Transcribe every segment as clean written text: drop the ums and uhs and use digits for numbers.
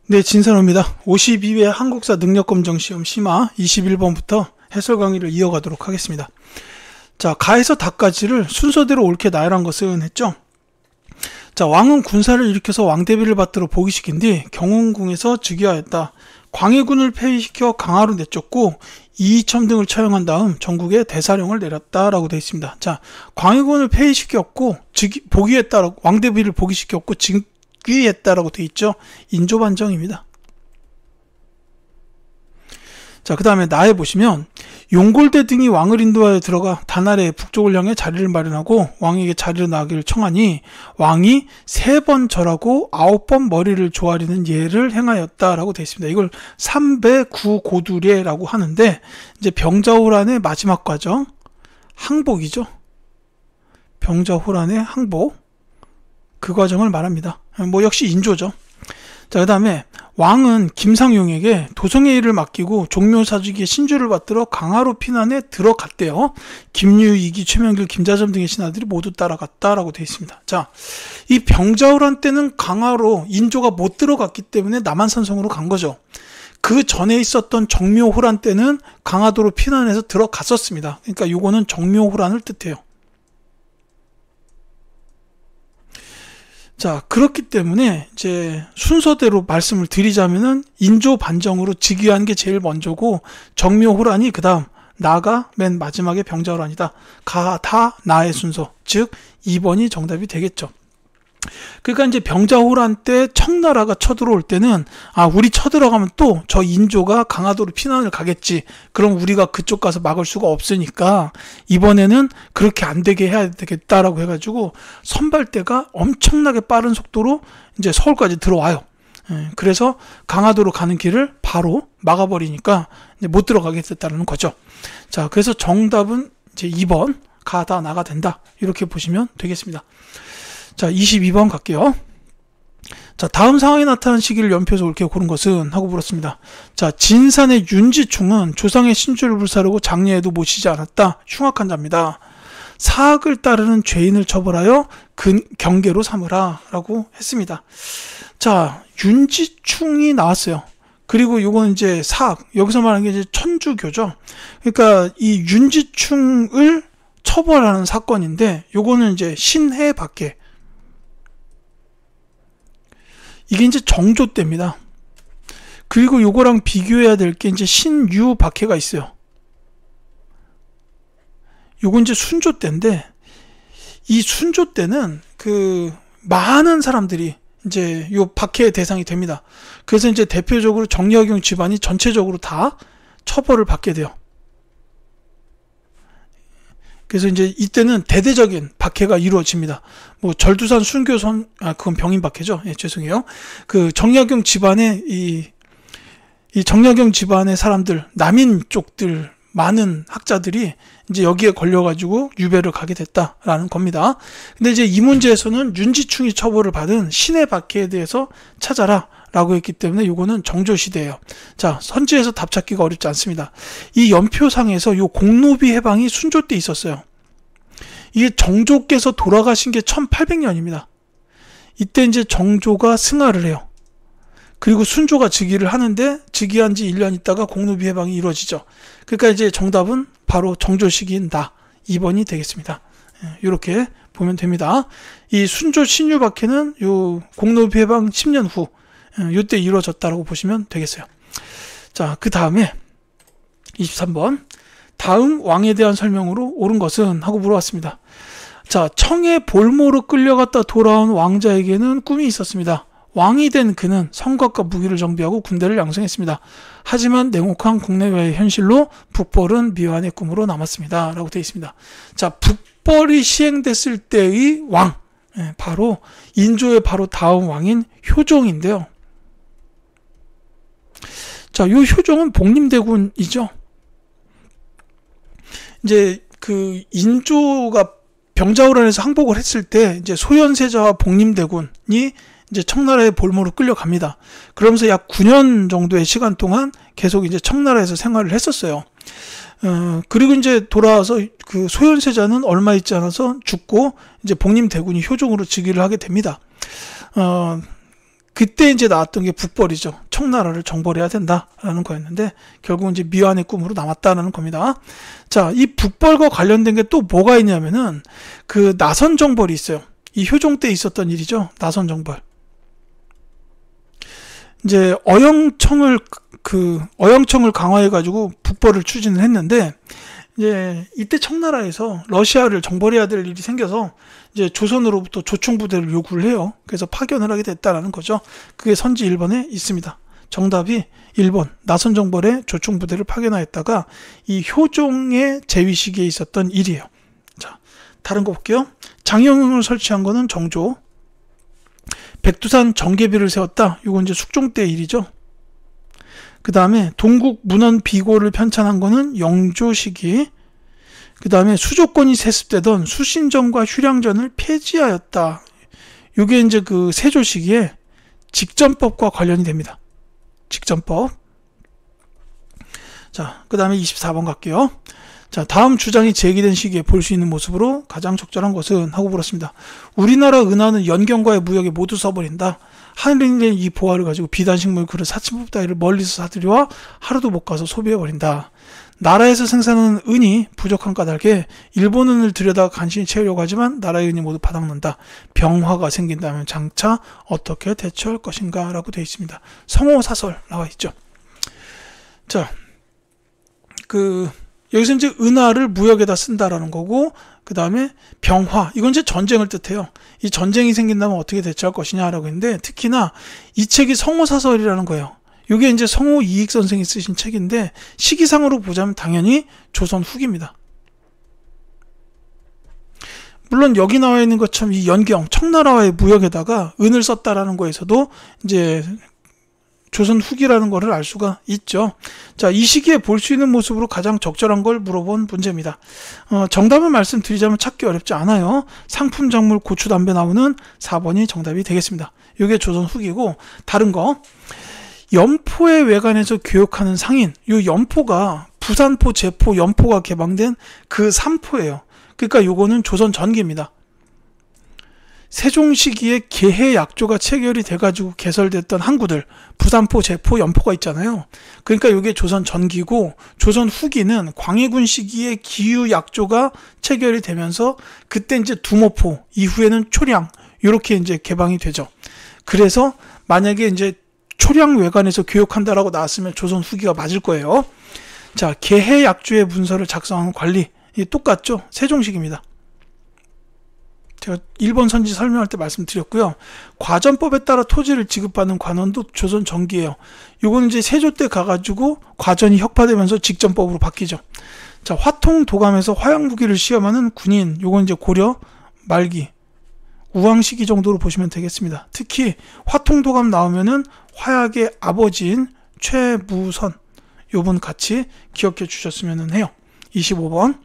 네, 진선호입니다. 52회 한국사 능력검정시험 심화 21번부터 해설 강의를 이어가도록 하겠습니다. 자, 가에서 다까지를 순서대로 옳게 나열한 것은 했죠. 자, 왕은 군사를 일으켜서 왕대비를 받들어 보기시킨 뒤 경운궁에서 즉위하였다. 광해군을 폐위시켜 강화로 내쫓고 이이첨 등을 처형한 다음 전국에 대사령을 내렸다라고 되어 있습니다. 자, 광해군을 폐위시켰고 복위했다라고, 왕대비를 복위시켰고 즉위했다라고 되어 있죠. 인조반정입니다. 자, 그 다음에 나에 보시면 용골대 등이 왕을 인도하여 들어가 단아래 북쪽을 향해 자리를 마련하고 왕에게 자리를 나기를 청하니 왕이 3번 절하고 9번 머리를 조아리는 예를 행하였다라고 되어 있습니다. 이걸 삼배구고두례라고 하는데, 이제 병자호란의 마지막 과정 항복이죠. 병자호란의 항복, 그 과정을 말합니다. 뭐 역시 인조죠. 자, 그 다음에 왕은 김상용에게 도성의 일을 맡기고 종묘사직의 신주를 받들어 강화로 피난에 들어갔대요. 김유, 이기, 최명길, 김자점 등의 신하들이 모두 따라갔다라고 되어 있습니다. 자, 이 병자호란 때는 강화로 인조가 못 들어갔기 때문에 남한산성으로 간 거죠. 그 전에 있었던 정묘호란 때는 강화도로 피난해서 들어갔었습니다. 그러니까 요거는 정묘호란을 뜻해요. 자, 그렇기 때문에 이제 순서대로 말씀을 드리자면은 인조 반정으로 즉위한 게 제일 먼저고, 정묘호란이 그 다음, 나가 맨 마지막에 병자호란이다. 가, 다, 나의 순서, 즉 2번이 정답이 되겠죠. 그러니까 이제 병자호란 때 청나라가 쳐들어올 때는, 아, 우리 쳐들어가면 또 저 인조가 강화도로 피난을 가겠지. 그럼 우리가 그쪽 가서 막을 수가 없으니까 이번에는 그렇게 안 되게 해야 되겠다라고 해가지고 선발대가 엄청나게 빠른 속도로 이제 서울까지 들어와요. 그래서 강화도로 가는 길을 바로 막아버리니까 이제 못 들어가게 됐다는 거죠. 자, 그래서 정답은 이제 2번, 가다 나가 된다. 이렇게 보시면 되겠습니다. 자, 22번 갈게요. 자, 다음 상황이 나타난 시기를 연표해서 옳게 고른 것은? 하고 물었습니다. 자, 진산의 윤지충은 조상의 신주를 불사르고 장례에도 모시지 않았다. 흉악한 자입니다. 사악을 따르는 죄인을 처벌하여 경계로 삼으라 라고 했습니다. 자, 윤지충이 나왔어요. 그리고 요거는 이제 사악, 여기서 말하는 게 이제 천주교죠. 그러니까 이 윤지충을 처벌하는 사건인데, 요거는 이제 신해 밖에, 이게 이제 정조 때입니다. 그리고 요거랑 비교해야 될 게 이제 신유 박해가 있어요. 요건 이제 순조 때인데, 이 순조 때는 그 많은 사람들이 이제 요 박해의 대상이 됩니다. 그래서 이제 대표적으로 정약용 집안이 전체적으로 다 처벌을 받게 돼요. 그래서 이제 이때는 대대적인 박해가 이루어집니다. 뭐 절두산 순교선, 그건 병인 박해죠. 예, 죄송해요. 그 정약용 집안의 이 정약용 집안의 사람들, 남인 쪽들 많은 학자들이 이제 여기에 걸려가지고 유배를 가게 됐다라는 겁니다. 근데 이제 이 문제에서는 윤지충이 처벌을 받은 신해 박해에 대해서 찾아라 라고 했기 때문에 요거는 정조시대예요. 자, 선지에서 답 찾기가 어렵지 않습니다. 이 연표상에서 요 공노비 해방이 순조 때 있었어요. 이게 정조께서 돌아가신 게 1800년입니다. 이때 이제 정조가 승하를 해요. 그리고 순조가 즉위를 하는데, 즉위한 지 1년 있다가 공노비 해방이 이루어지죠. 그러니까 이제 정답은 바로 정조 시기인 나, 2번이 되겠습니다. 이렇게 보면 됩니다. 이 순조 신유 박해는 요 공노비 해방 10년 후, 이때 이루어졌다라고 보시면 되겠어요. 자, 그 다음에 23번. 다음 왕에 대한 설명으로 옳은 것은? 하고 물어봤습니다. 자, 청에 볼모로 끌려갔다 돌아온 왕자에게는 꿈이 있었습니다. 왕이 된 그는 성곽과 무기를 정비하고 군대를 양성했습니다. 하지만 냉혹한 국내외의 현실로 북벌은 미완의 꿈으로 남았습니다. 라고 되어 있습니다. 자, 북벌이 시행됐을 때의 왕, 바로 인조의 바로 다음 왕인 효종인데요. 자, 요 효종은 복림대군이죠. 이제 그 인조가 병자호란에서 항복을 했을 때 이제 소현세자와 복림대군이 이제 청나라의 볼모로 끌려갑니다. 그러면서 약 9년 정도의 시간 동안 계속 이제 청나라에서 생활을 했었어요. 그리고 이제 돌아와서 그 소현세자는 얼마 있지 않아서 죽고 이제 복림대군이 효종으로 즉위를 하게 됩니다. 그때 이제 나왔던 게 북벌이죠. 청나라를 정벌해야 된다라는 거였는데 결국은 이제 미완의 꿈으로 남았다라는 겁니다. 자, 이 북벌과 관련된 게 또 뭐가 있냐면은 그 나선 정벌이 있어요. 이 효종 때 있었던 일이죠. 나선 정벌. 이제 어영청을 강화해 가지고 북벌을 추진을 했는데 이제 이때 청나라에서 러시아를 정벌해야 될 일이 생겨서 이제 조선으로부터 조총 부대를 요구를 해요. 그래서 파견을 하게 됐다라는 거죠. 그게 선지 1번에 있습니다. 정답이 1번 나선 정벌에 조총 부대를 파견하였다가 이 효종의 재위 시기에 있었던 일이에요. 자, 다른 거 볼게요. 장영을 설치한 거는 정조. 백두산 정계비를 세웠다. 이건 이제 숙종 때 일이죠. 그 다음에 동국 문헌 비고를 편찬한 거는 영조 시기. 그 다음에 수조권이 세습되던 수신전과 휴량전을 폐지하였다. 이게 이제 그 세조 시기에 직전법과 관련이 됩니다. 직전법. 자, 그 다음에 24번 갈게요. 자, 다음 주장이 제기된 시기에 볼 수 있는 모습으로 가장 적절한 것은 하고 물었습니다. 우리나라 은하는 연경과의 무역에 모두 써버린다. 하늘인 이 보화를 가지고 비단식물 그릇 사치법 따위를 멀리서 사들여와 하루도 못 가서 소비해버린다. 나라에서 생산하는 은이 부족한 까닭에 일본 은을 들여다 간신히 채우려고 하지만 나라의 은이 모두 바닥난다. 병화가 생긴다면 장차 어떻게 대처할 것인가 라고 되어 있습니다. 성호사설 나와 있죠. 자, 여기서 이제 은하를 무역에다 쓴다라는 거고, 그 다음에 병화, 이건 이제 전쟁을 뜻해요. 이 전쟁이 생긴다면 어떻게 대처할 것이냐라고 했는데, 특히나 이 책이 성호사설이라는 거예요. 이게 이제 성호 이익 선생이 쓰신 책인데, 시기상으로 보자면 당연히 조선 후기입니다. 물론 여기 나와 있는 것처럼 이 연경, 청나라와의 무역에다가 은을 썼다라는 거에서도 이제 조선 후기라는 것을 알 수가 있죠. 자, 이 시기에 볼 수 있는 모습으로 가장 적절한 걸 물어본 문제입니다. 정답을 말씀드리자면 찾기 어렵지 않아요. 상품, 작물, 고추, 담배 나오는 4번이 정답이 되겠습니다. 이게 조선 후기고, 다른 거. 연포의 외관에서 교육하는 상인. 이 연포가 부산포, 제포, 연포가 개방된 그 3포예요. 그러니까 요거는 조선 전기입니다. 세종 시기에 계해 약조가 체결이 돼가지고 개설됐던 항구들, 부산포, 제포, 연포가 있잖아요. 그러니까 이게 조선 전기고, 조선 후기는 광해군 시기에 기유 약조가 체결이 되면서 그때 이제 두모포, 이후에는 초량 이렇게 이제 개방이 되죠. 그래서 만약에 이제 초량 외관에서 교육한다라고 나왔으면 조선 후기가 맞을 거예요. 자, 계해 약조의 문서를 작성하는 관리, 이 똑같죠? 세종식입니다. 제가 1번 선지 설명할 때 말씀드렸고요. 과전법에 따라 토지를 지급받는 관원도 조선 전기예요. 요거는 이제 세조 때 가가지고 과전이 혁파되면서 직전법으로 바뀌죠. 자, 화통 도감에서 화약무기를 시험하는 군인, 요건 이제 고려 말기, 우왕 시기 정도로 보시면 되겠습니다. 특히 화통 도감 나오면은 화약의 아버지인 최무선, 요분 같이 기억해 주셨으면 해요. 25번.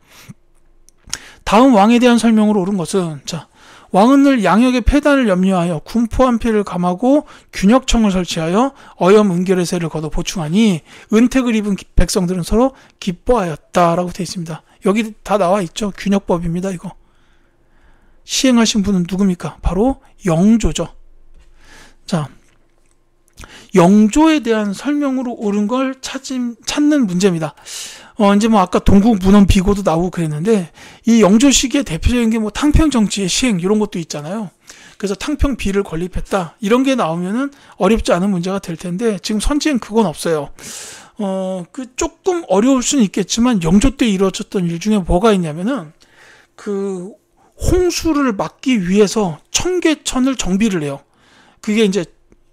다음 왕에 대한 설명으로 옳은 것은, 자, 왕은 늘 양역의 폐단을 염려하여 군포 한 필을 감하고 균역청을 설치하여 어염 은결의 세를 거둬 보충하니 은택을 입은 백성들은 서로 기뻐하였다라고 되어 있습니다. 여기 다 나와 있죠. 균역법입니다. 이거 시행하신 분은 누굽니까? 바로 영조죠. 자, 영조에 대한 설명으로 옳은 걸 찾는 문제입니다. 이제 뭐 아까 동국 문헌 비고도 나오고 그랬는데, 이 영조 시기의 대표적인 게 뭐 탕평 정치의 시행 이런 것도 있잖아요. 그래서 탕평 비를 건립했다 이런 게 나오면은 어렵지 않은 문제가 될 텐데, 지금 선지엔 그건 없어요. 조금 어려울 수는 있겠지만 영조 때 이루어졌던 일 중에 뭐가 있냐면은 그 홍수를 막기 위해서 청계천을 정비를 해요. 그게 이제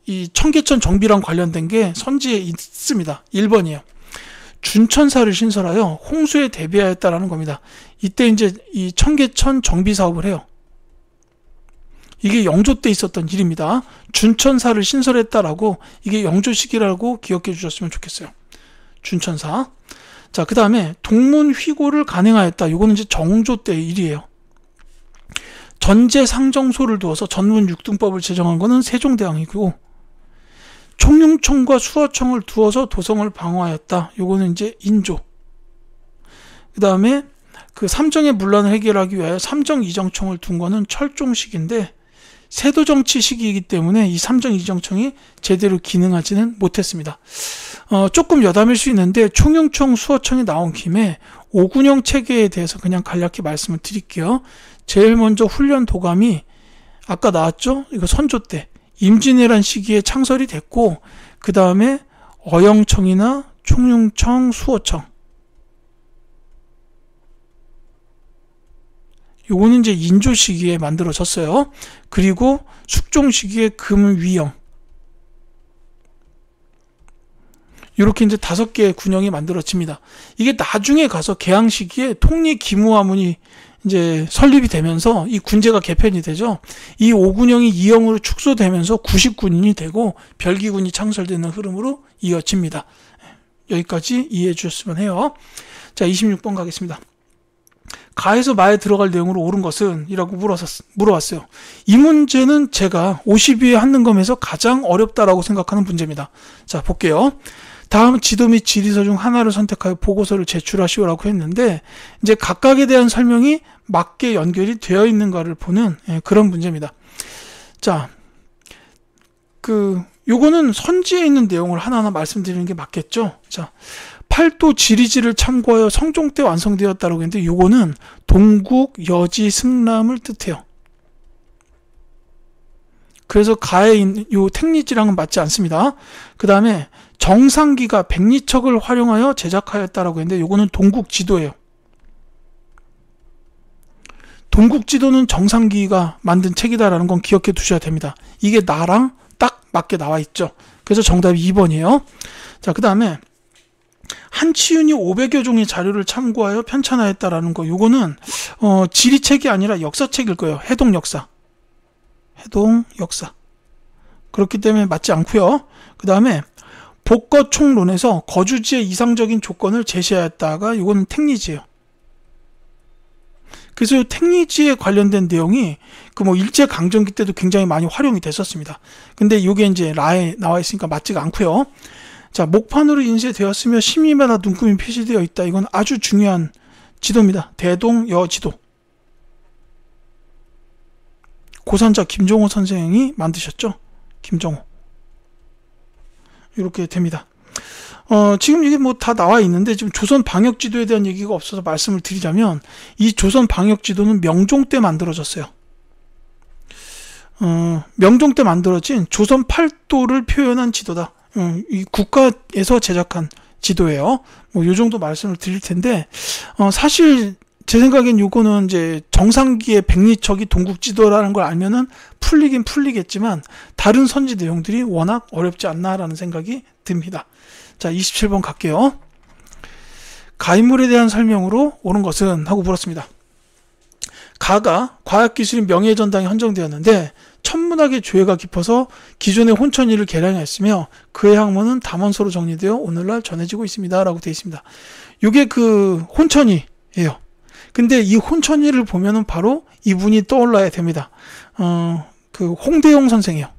이 청계천 정비랑 관련된 게 선지에 있습니다. 1번이에요. 준천사를 신설하여 홍수에 대비하였다라는 겁니다. 이때 이제 이 청계천 정비 사업을 해요. 이게 영조 때 있었던 일입니다. 준천사를 신설했다라고, 이게 영조 시기라고 기억해 주셨으면 좋겠어요. 준천사. 자, 그 다음에 동문 휘고를 간행하였다. 이거는 이제 정조 때의 일이에요. 전제 상정소를 두어서 전문 6등법을 제정한 거는 세종대왕이고, 총융청과 수어청을 두어서 도성을 방어하였다. 요거는 이제 인조. 그 다음에 그 삼정의 문란을 해결하기 위하여 삼정이정청을 둔 거는 철종식인데, 세도정치 시기이기 때문에 이 삼정이정청이 제대로 기능하지는 못했습니다. 조금 여담일 수 있는데 총영청 수호청이 나온 김에 오군영 체계에 대해서 그냥 간략히 말씀을 드릴게요. 제일 먼저 훈련 도감이 아까 나왔죠? 이거 선조 때 임진왜란 시기에 창설이 됐고, 그 다음에 어영청이나 총영청, 수호청, 요거는 이제 인조 시기에 만들어졌어요. 그리고 숙종 시기에 금위영, 이렇게 이제 5개의 군영이 만들어집니다. 이게 나중에 가서 개항 시기에 통리기무화문이 이제 설립이 되면서 이 군제가 개편이 되죠. 이 5군영이 2영으로 축소되면서 90군이 되고 별기군이 창설되는 흐름으로 이어집니다. 여기까지 이해해 주셨으면 해요. 자, 26번 가겠습니다. 가에서 마에 들어갈 내용으로 옳은 것은? 이라고 물어왔어요. 이 문제는 제가 52회 한능검에서 가장 어렵다라고 생각하는 문제입니다. 자, 볼게요. 다음 지도 및 지리서 중 하나를 선택하여 보고서를 제출하시오라고 했는데, 이제 각각에 대한 설명이 맞게 연결이 되어 있는가를 보는 그런 문제입니다. 자, 요거는 선지에 있는 내용을 하나하나 말씀드리는 게 맞겠죠? 자, 팔도 지리지를 참고하여 성종 때 완성되었다라고 했는데, 요거는 동국, 여지, 승람을 뜻해요. 그래서 가에 있는 요 택리지랑은 맞지 않습니다. 그 다음에 정상기가 백리척을 활용하여 제작하였다라고 했는데, 요거는 동국지도예요. 동국지도는 정상기가 만든 책이다라는 건 기억해 두셔야 됩니다. 이게 나랑 딱 맞게 나와 있죠. 그래서 정답이 2번이에요. 자, 그 다음에 한치윤이 500여 종의 자료를 참고하여 편찬하였다라는 거, 요거는 지리책이 아니라 역사책일 거예요. 해동역사. 그렇기 때문에 맞지 않고요. 그 다음에 복거총론에서 거주지의 이상적인 조건을 제시하였다가, 요거는 택리지예요. 그래서 택리지에 관련된 내용이 일제강점기 때도 굉장히 많이 활용이 됐었습니다. 근데 이게 이제 라에 나와 있으니까 맞지가 않고요. 자, 목판으로 인쇄되었으며 심의마다 눈금이 표시되어 있다. 이건 아주 중요한 지도입니다. 대동여지도. 고산자 김종호 선생이 만드셨죠. 김종호. 이렇게 됩니다. 지금 이게 다 나와 있는데, 지금 조선 방역지도에 대한 얘기가 없어서 말씀을 드리자면, 이 조선 방역지도는 명종 때 만들어졌어요. 명종 때 만들어진 조선 팔도를 표현한 지도다. 이 국가에서 제작한 지도예요. 요 정도 말씀을 드릴 텐데, 사실 제 생각엔 요거는 이제 정상기의 백리척이 동국지도라는 걸 알면은 풀리긴 풀리겠지만, 다른 선지 내용들이 워낙 어렵지 않나라는 생각이 듭니다. 자, 27번 갈게요. 가인물에 대한 설명으로 옳은 것은? 하고 물었습니다. 가가 과학기술인 명예전당에 헌정되었는데, 천문학의 조예가 깊어서 기존의 혼천이를 개량했으며 그의 학문은 담원서로 정리되어 오늘날 전해지고 있습니다. 라고 되어 있습니다. 이게 그 혼천이에요. 근데 이 혼천이를 보면은 바로 이분이 떠올라야 됩니다. 그 홍대용 선생이에요.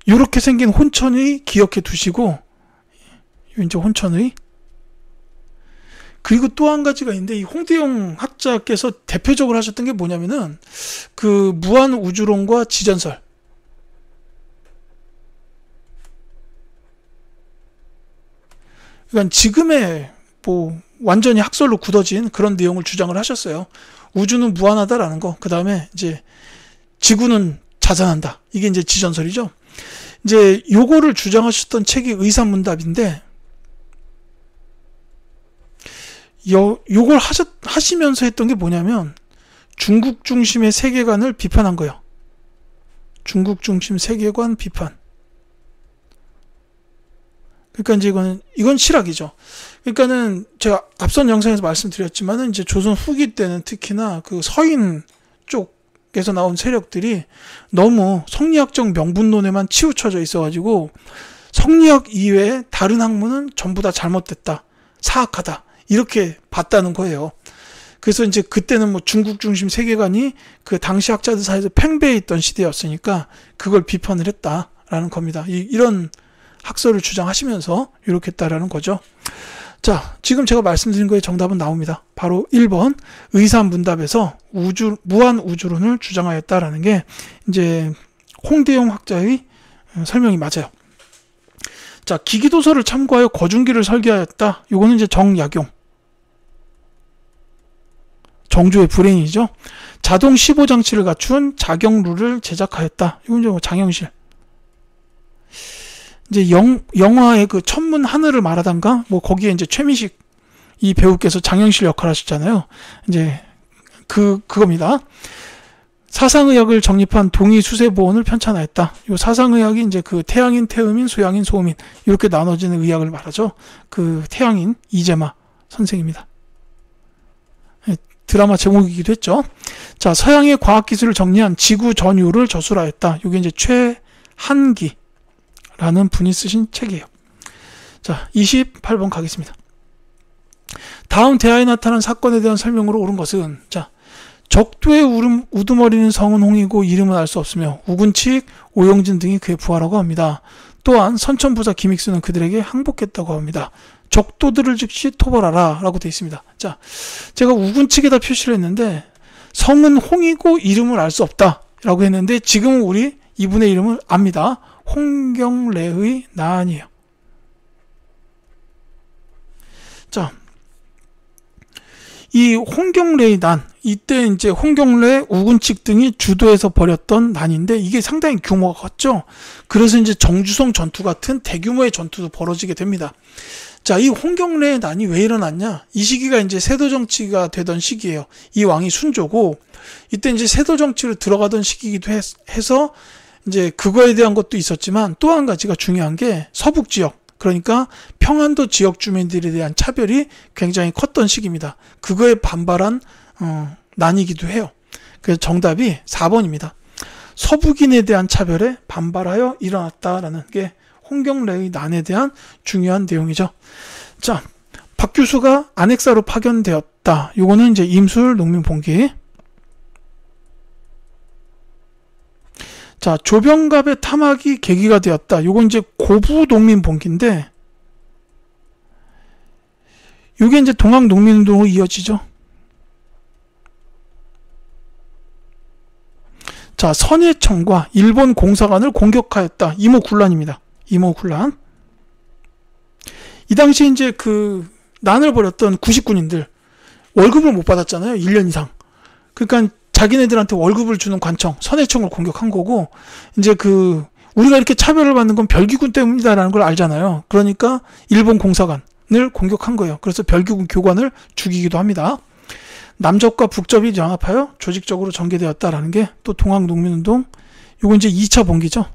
이렇게 생긴 혼천의 기억해 두시고, 이제 혼천의. 그리고 또 한 가지가 있는데, 이 홍대용 학자께서 대표적으로 하셨던 게 뭐냐면은 그 무한우주론과 지전설. 그러니까 지금의 완전히 학설로 굳어진 그런 내용을 주장을 하셨어요. 우주는 무한하다라는 거. 그 다음에 이제 지구는 자산한다. 이게 이제 지전설이죠. 이제 요거를 주장하셨던 책이 의사문답인데, 요걸 하시면서 했던 게 뭐냐면 중국 중심의 세계관을 비판한 거예요. 중국 중심 세계관 비판. 그러니까 이제 이건 실학이죠. 그러니까는 제가 앞선 영상에서 말씀드렸지만은 이제 조선 후기 때는 특히나 그 서인 쪽에서 나온 세력들이 너무 성리학적 명분론에만 치우쳐져 있어가지고 성리학 이외에 다른 학문은 전부 다 잘못됐다, 사악하다, 이렇게 봤다는 거예요. 그래서 이제 그때는 중국 중심 세계관이 그 당시 학자들 사이에서 팽배해 있던 시대였으니까 그걸 비판을 했다라는 겁니다. 이런 학설을 주장하시면서 이렇게 했다라는 거죠. 자, 지금 제가 말씀드린 거에 정답은 나옵니다. 바로 1번 의사문답에서 무한 우주론을 주장하였다라는 게 이제 홍대영 학자의 설명이 맞아요. 자, 기기도서를 참고하여 거중기를 설계하였다. 요거는 이제 정약용. 정조의 브레인이죠. 자동 15장치를 갖춘 자경루를 제작하였다. 이건 이제 장영실. 이제 영화의 그 천문 하늘을 말하단가 뭐 거기에 이제 최민식 이 배우께서 장영실 역할을 하셨잖아요. 이제 그겁니다. 사상의학을 정립한 동의 수세보원을 편찬하였다. 요 사상의학이 이제 그 태양인, 태음인, 소양인, 소음인 이렇게 나눠지는 의학을 말하죠. 그 태양인 이재마 선생입니다. 드라마 제목이기도 했죠. 자, 서양의 과학기술을 정리한 지구 전유를 저술하였다. 이게 이제 최한기라는 분이 쓰신 책이에요. 자, 28번 가겠습니다. 다음 대하에 나타난 사건에 대한 설명으로 옳은 것은, 자, 적도의 우두머리는 성은 홍이고 이름은 알 수 없으며 우군칙, 오영진 등이 그의 부하라고 합니다. 또한 선천부사 김익수는 그들에게 항복했다고 합니다. 적도들을 즉시 토벌하라 라고 되어 있습니다. 자, 제가 우군칙에다 표시를 했는데 성은 홍이고 이름을 알 수 없다 라고 했는데 지금은 우리 이분의 이름을 압니다. 홍경래의 난이에요. 자, 이 홍경래의 난, 이때 이제 홍경래, 우군칙 등이 주도해서 벌였던 난인데 이게 상당히 규모가 컸죠. 그래서 이제 정주성 전투 같은 대규모의 전투도 벌어지게 됩니다. 자, 이 홍경래의 난이 왜 일어났냐? 이 시기가 이제 세도 정치가 되던 시기예요. 이 왕이 순조고 이때 이제 세도 정치로 들어가던 시기이기도 해서 이제 그거에 대한 것도 있었지만 또 한 가지가 중요한 게 서북 지역, 그러니까 평안도 지역 주민들에 대한 차별이 굉장히 컸던 시기입니다. 그거에 반발한 난이기도 해요. 그래서 정답이 4번입니다. 서북인에 대한 차별에 반발하여 일어났다라는 게 홍경래의 난에 대한 중요한 내용이죠. 자, 박 교수가 안핵사로 파견되었다. 요거는 이제 임술 농민봉기. 자, 조병갑의 탐학이 계기가 되었다. 요건 이제 고부 농민봉기인데 요게 이제 동학 농민운동으로 이어지죠. 자, 선해청과 일본 공사관을 공격하였다. 이모군란입니다. 이모군란. 이 당시 이제 그 난을 벌였던 구식군인들 월급을 못 받았잖아요. 1년 이상. 그러니까 자기네들한테 월급을 주는 관청, 선해청을 공격한 거고, 이제 그 우리가 이렇게 차별을 받는 건 별기군 때문이다라는 걸 알잖아요. 그러니까 일본 공사관을 공격한 거예요. 그래서 별기군 교관을 죽이기도 합니다. 남접과 북접이 연합하여 조직적으로 전개되었다라는 게 또 동학농민운동, 요거 이제 2차 봉기죠.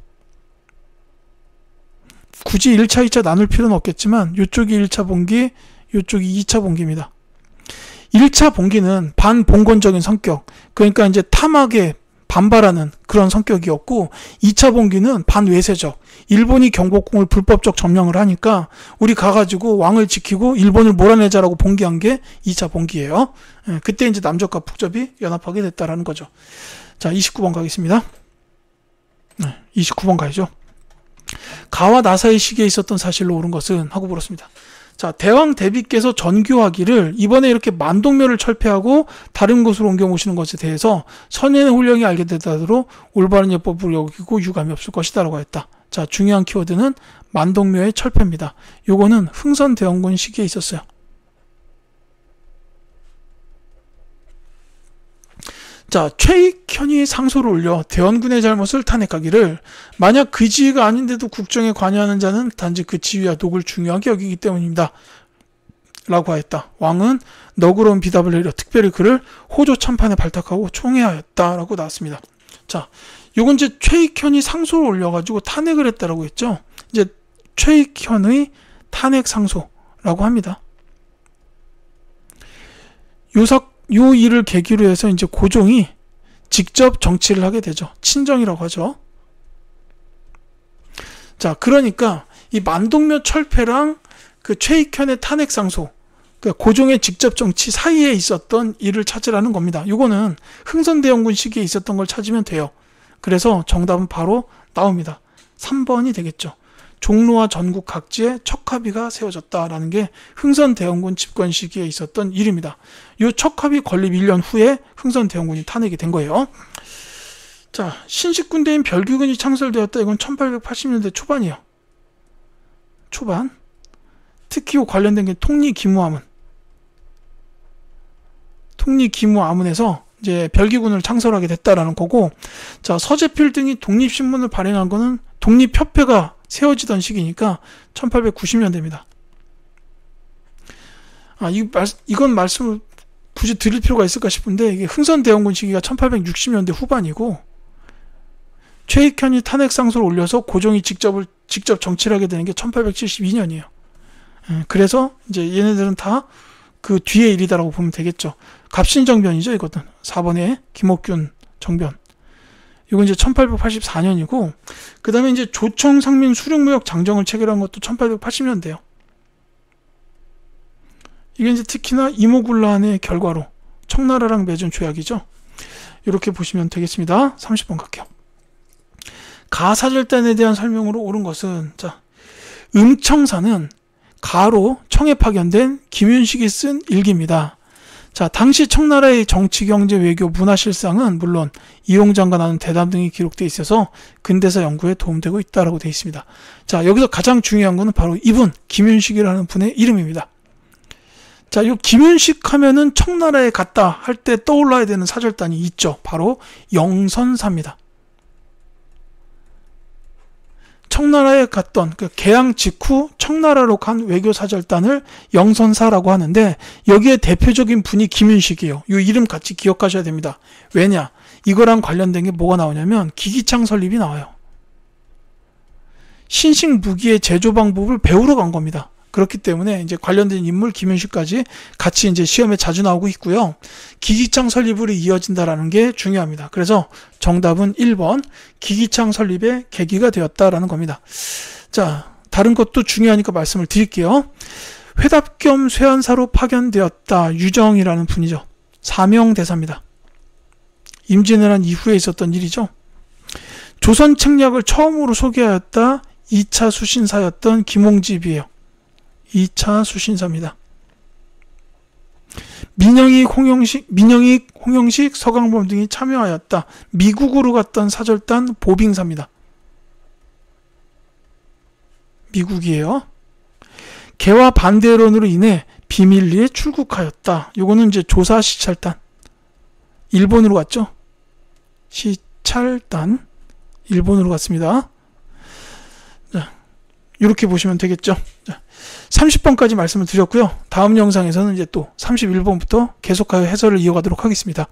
굳이 1차, 2차 나눌 필요는 없겠지만 요쪽이 1차 봉기, 요쪽이 2차 봉기입니다. 1차 봉기는 반봉건적인 성격, 그러니까 이제 탐학에 반발하는 그런 성격이었고 2차 봉기는 반외세적, 일본이 경복궁을 불법적 점령을 하니까 우리 가가지고 왕을 지키고 일본을 몰아내자라고 봉기한 게 2차 봉기예요. 그때 이제 남접과 북접이 연합하게 됐다라는 거죠. 자, 29번 가겠습니다. 29번 가야죠. 가와 나사의 시기에 있었던 사실로 옳은 것은 하고 물었습니다. 자, 대왕 대비께서 전교하기를 이번에 이렇게 만동묘를 철폐하고 다른 곳으로 옮겨 모시는 것에 대해서 선인의 훈령이 알게 되도록 올바른 예법을 여기고 유감이 없을 것이다라고 했다. 자, 중요한 키워드는 만동묘의 철폐입니다. 요거는 흥선대원군 시기에 있었어요. 자, 최익현이 상소를 올려 대원군의 잘못을 탄핵하기를 만약 그 지위가 아닌데도 국정에 관여하는 자는 단지 그 지위와 독을 중요하게 여기기 때문입니다. 라고 하였다. 왕은 너그러운 비답을 내려 특별히 그를 호조 참판에 발탁하고 총애하였다. 라고 나왔습니다. 자, 요건 이제 최익현이 상소를 올려가지고 탄핵을 했다라고 했죠. 이제 최익현의 탄핵 상소라고 합니다. 요 일을 계기로 해서 이제 고종이 직접 정치를 하게 되죠. 친정이라고 하죠. 자, 그러니까 이 만동묘 철폐랑 그 최익현의 탄핵 상소, 그러니까 고종의 직접 정치 사이에 있었던 일을 찾으라는 겁니다. 이거는 흥선대원군 시기에 있었던 걸 찾으면 돼요. 그래서 정답은 바로 나옵니다. 3번이 되겠죠. 종로와 전국 각지에 척합의가 세워졌다라는 게 흥선대원군 집권 시기에 있었던 일입니다. 이 척합의 건립 1년 후에 흥선대원군이 탄핵이 된 거예요. 자, 신식군대인 별기군이 창설되었다. 이건 1880년대 초반이에요. 초반. 특히 관련된 게 통리기무하문. 통리기무하문에서 이제 별기군을 창설하게 됐다라는 거고, 자, 서재필 등이 독립신문을 발행한 거는 독립협회가 세워지던 시기니까 1890년대입니다. 이건 말씀을 굳이 드릴 필요가 있을까 싶은데, 이게 흥선대원군 시기가 1860년대 후반이고, 최익현이 탄핵상소를 올려서 고종이 직접 정치를 하게 되는 게 1872년이에요. 그래서 이제 얘네들은 다 그 뒤의 일이다라고 보면 되겠죠. 갑신정변이죠, 이것은. 4번에 김옥균 정변. 이건 이제 1884년이고, 그 다음에 이제 조청 상민 수륙무역 장정을 체결한 것도 1880년대요. 이게 이제 특히나 이모군란의 결과로 청나라랑 맺은 조약이죠. 이렇게 보시면 되겠습니다. 30번 갈게요. 가사절단에 대한 설명으로 옳은 것은, 자, 음청사는 가로 청에 파견된 김윤식이 쓴 일기입니다. 자, 당시 청나라의 정치, 경제, 외교, 문화 실상은 물론 이용장과 나눈 대담 등이 기록되어 있어서 근대사 연구에 도움되고 있다라고 되어 있습니다. 자, 여기서 가장 중요한 것은 바로 이분 김윤식이라는 분의 이름입니다. 자, 이 김윤식 하면은 청나라에 갔다 할 때 떠올라야 되는 사절단이 있죠. 바로 영선사입니다. 청나라에 갔던 그 개항 직후 청나라로 간 외교사절단을 영선사라고 하는데, 여기에 대표적인 분이 김윤식이에요. 이 이름 같이 기억하셔야 됩니다. 왜냐? 이거랑 관련된 게 뭐가 나오냐면 기기창 설립이 나와요. 신식 무기의 제조 방법을 배우러 간 겁니다. 그렇기 때문에 이제 관련된 인물 김윤식까지 같이 이제 시험에 자주 나오고 있고요. 기기창 설립으로 이어진다라는 게 중요합니다. 그래서 정답은 1번 기기창 설립의 계기가 되었다라는 겁니다. 자, 다른 것도 중요하니까 말씀을 드릴게요. 회답 겸 쇠한사로 파견되었다. 유정이라는 분이죠. 사명대사입니다. 임진왜란 이후에 있었던 일이죠. 조선 책략을 처음으로 소개하였다. 2차 수신사였던 김홍집이에요. 2차 수신사입니다. 민영익, 홍영식, 서강범 등이 참여하였다. 미국으로 갔던 사절단 보빙사입니다. 미국이에요. 개화 반대론으로 인해 비밀리에 출국하였다. 요거는 이제 조사 시찰단. 일본으로 갔죠. 시찰단. 일본으로 갔습니다. 자, 이렇게 보시면 되겠죠. 자, 30번까지 말씀을 드렸고요. 다음 영상에서는 이제 또 31번부터 계속하여 해설을 이어가도록 하겠습니다.